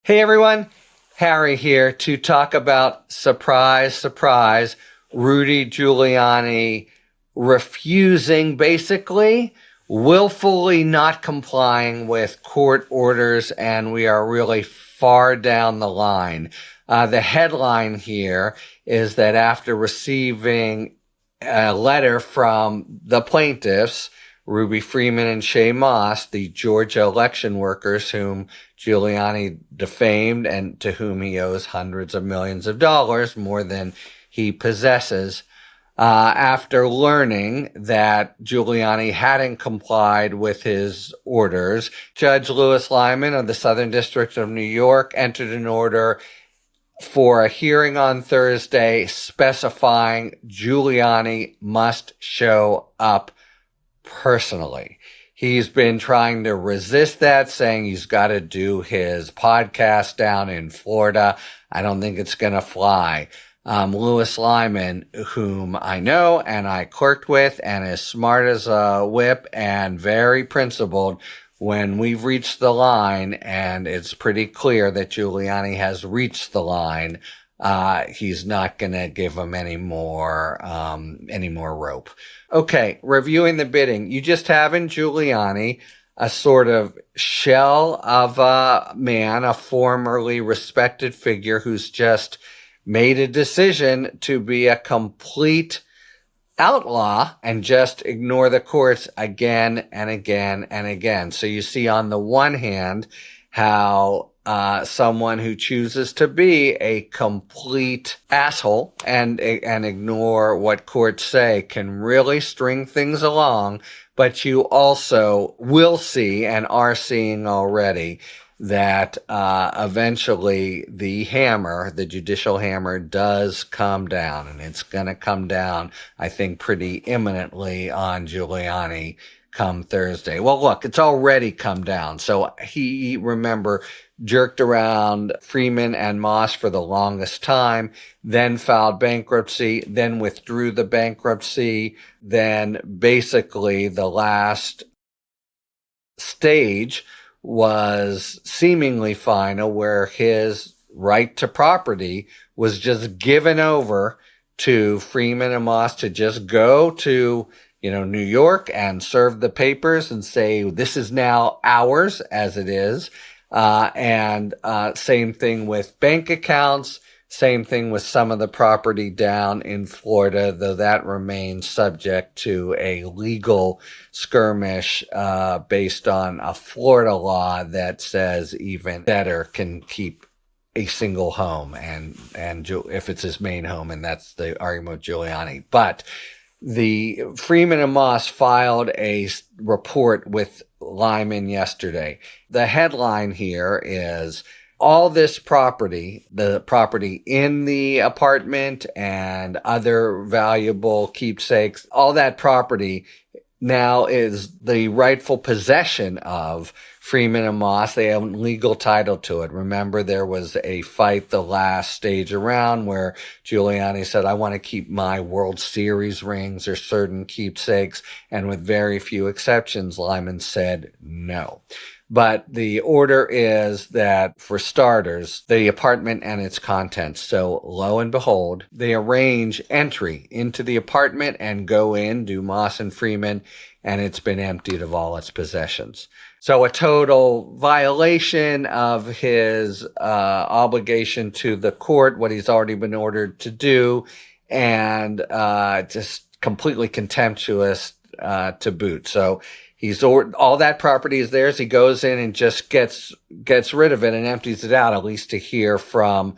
Hey everyone, Harry here to talk about, surprise, surprise, Rudy Giuliani refusing, basically, willfully not complying with court orders, and we are really far down the line. The headline here is that after receiving a letter from the plaintiffs, Ruby Freeman and Shaye, the Georgia election workers whom Giuliani defamed and to whom he owes hundreds of millions of dollars, more than he possesses, after learning that Giuliani hadn't complied with his orders, Judge Lewis Lyman of the Southern District of New York entered an order for a hearing on Thursday specifying Giuliani must show up personally. He's been trying to resist that, saying he's got to do his podcast down in Florida. I don't think it's going to fly. Lewis Lyman, whom I know and I clerked with and is smart as a whip and very principled, when we've reached the line and it's pretty clear that Giuliani has reached the line, he's not going to give him any more rope. Okay, reviewing the bidding. You just have in Giuliani a sort of shell of a man, a formerly respected figure who's just made a decision to be a complete outlaw and just ignore the courts again and again and again. So you see on the one hand how someone who chooses to be a complete asshole and ignore what courts say can really string things along, but you also will see and are seeing already that eventually the judicial hammer does come down, and it's going to come down, I think, pretty imminently on Giuliani come Thursday. Well, look, it's already come down. So he, remember, jerked around Freeman and Moss for the longest time, then filed bankruptcy, then withdrew the bankruptcy, then basically the last stage was seemingly final, where his right to property was just given over to Freeman and Moss to just go to New York and serve the papers and say, this is now ours as it is. And same thing with bank accounts, same thing with some of the property down in Florida, though that remains subject to a legal skirmish based on a Florida law that says even debtor can keep a single home, and if it's his main home, and that's the argument with Giuliani. But the Freeman and Moss filed a report with Lyman yesterday. The headline here is all this property, the property in the apartment and other valuable keepsakes, all that property now is the rightful possession of Freeman and Moss. They have legal title to it. Remember, there was a fight the last stage around where Giuliani said, I want to keep my World Series rings or certain keepsakes. And with very few exceptions, Lyman said no. But the order is that, for starters, the apartment and its contents. So lo and behold, they arrange entry into the apartment and go in, do Moss and Freeman, and it's been emptied of all its possessions. So a total violation of his obligation to the court, what he's already been ordered to do, and just completely contemptuous to boot. So all that property is theirs. He goes in and just gets rid of it and empties it out, at least to hear from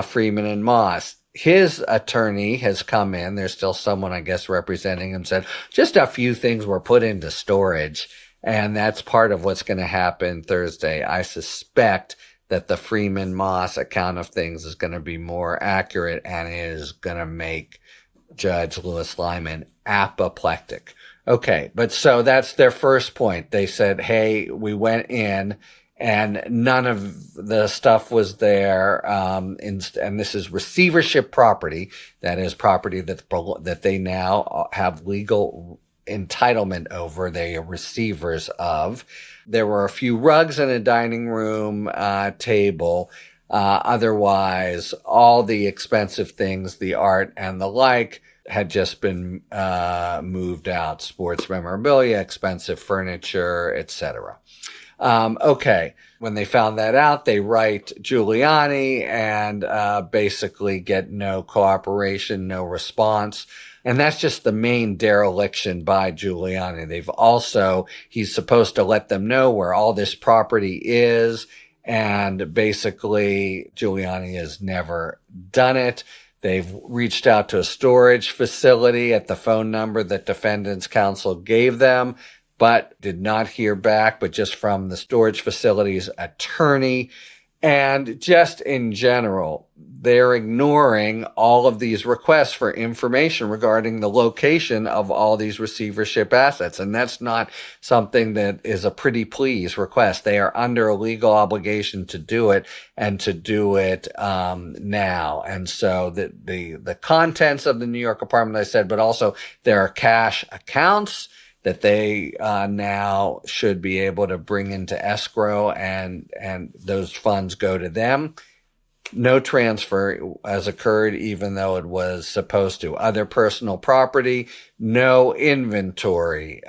Freeman and Moss. His attorney has come in. There's still someone, I guess, representing him, said just a few things were put into storage. And that's part of what's going to happen Thursday. I suspect that the Freeman-Moss account of things is going to be more accurate and is going to make Judge Lewis Lyman apoplectic. Okay, but so that's their first point. They said, hey, we went in and none of the stuff was there. And this is receivership property. That is property that they now have legal entitlement over, they are receivers of. There were a few rugs and a dining room table. Otherwise, all the expensive things, the art and the like, had just been moved out. Sports memorabilia, expensive furniture, etc. Okay. When they found that out, they write Giuliani and basically get no cooperation, no response. And that's just the main dereliction by Giuliani. He's supposed to let them know where all this property is. And basically, Giuliani has never done it. They've reached out to a storage facility at the phone number that defendants counsel gave them, but did not hear back, but just from the storage facility's attorney. And just in general, they're ignoring all of these requests for information regarding the location of all these receivership assets. And that's not something that is a pretty please request. They are under a legal obligation to do it, and to do it now. And so the contents of the New York apartment, I said, but also there are cash accounts that they now should be able to bring into escrow, and those funds go to them. No transfer has occurred, even though it was supposed to. Other personal property, no inventory,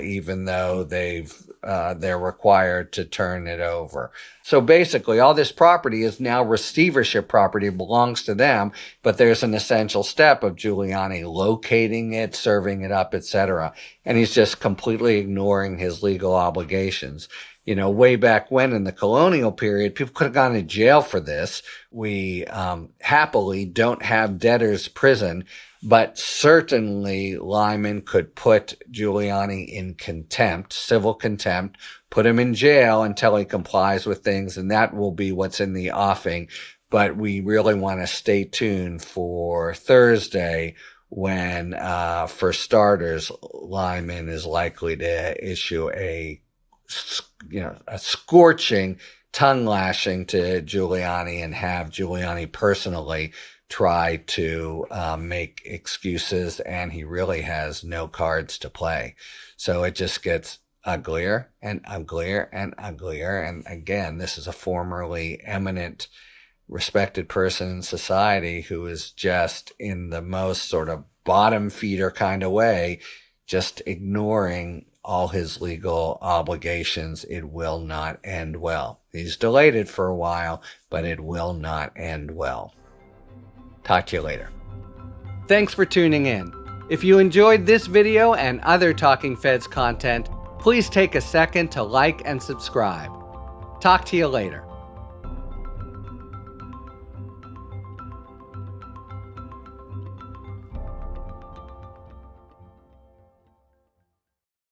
even though they're required to turn it over. So basically, all this property is now receivership property, belongs to them, but there's an essential step of Giuliani locating it, serving it up, etc. And he's just completely ignoring his legal obligations. You know, way back when in the colonial period, people could have gone to jail for this. We happily don't have debtor's prison, but certainly Lyman could put Giuliani in contempt, civil contempt, put him in jail until he complies with things, and that will be what's in the offing. But we really want to stay tuned for Thursday when, for starters, Lyman is likely to issue a scorching tongue lashing to Giuliani and have Giuliani personally try to make excuses, and he really has no cards to play. So it just gets uglier and uglier and uglier. And again, this is a formerly eminent, respected person in society who is just in the most sort of bottom feeder kind of way, just ignoring all his legal obligations. It will not end well. He's delayed it for a while, but it will not end well. Talk to you later. Thanks for tuning in. If you enjoyed this video and other Talking Feds content, please take a second to like and subscribe. Talk to you later.